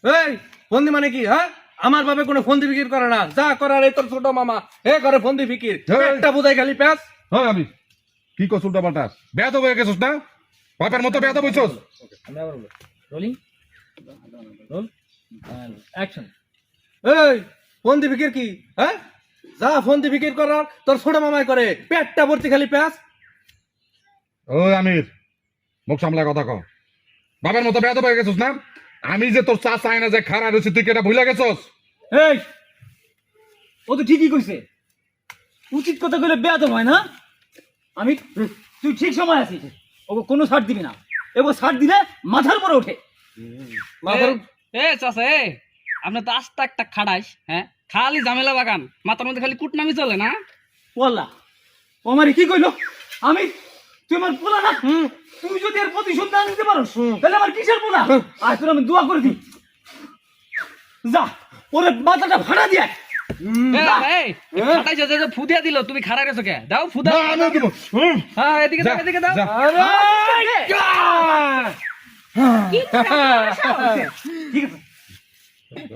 এই ফন্দি মানে কি? হ্যাঁ, আমার বাপে কোনো ফন্দি ফিকির করে না, যা করার এই তোর ছোট মামা হে করে ফন্দি ফিকির। একটা বুঝাই খালি প্যাস। হ্যাঁ আমি কি করছ উল্টা পাল্টা বেয়াদব হয়ে গেছিস না বাপের মতো বেয়াদব হইছস আমি আবার বলবো রোলিং রোল অ্যাকশন। এই ফন্দি ফিকির কি? হ্যাঁ, যা ফন্দি ফিকির করার তোর ছোট মামাই করে, পেটটা ভর্তি খালি প্যাস। ওই আমির মুখ সামলা কথা কও বাবার মতো বেয়াদব হয়ে গেছিস না আমি যে তোর চা চাই না যে খারাপ রয়েছে তুই কি এটা ভুলে গেছস এই ও তো ঠিকই কইছে, উচিত কথা কইলে বেয়াদব হয় না। আমি তুই ঠিক সময় আছিস, ওকে কোনো ছাড় দিবি না, এবার ছাড় দিলে মাথার উপরে ওঠে। মাথার এ চাচা এ আপনি তো আস্তে একটা খাড়াইস, হ্যাঁ খালি ঝামেলা বাগান, মাথার মধ্যে খালি কুটনামি চলে না। বললা ও আমারে কি কইলো? আমি তুই আমার পোলা না, তুই যদি এর প্রতিশোধ না নিতে পারো তাহলে আমার কিসের পোলা? আজ তোর আমি দোয়া করে দিই, যা ওরে মাথাটা ফাড়া দিয়ে আয়। খাটাইছে যে ফুদিয়া দিল, তুমি খাড়াই গেছো কে? দাও ফুদা। না আমি দেব হ্যাঁ এদিকে দাও, এদিকে দাও। যা। ঠিক আছে কি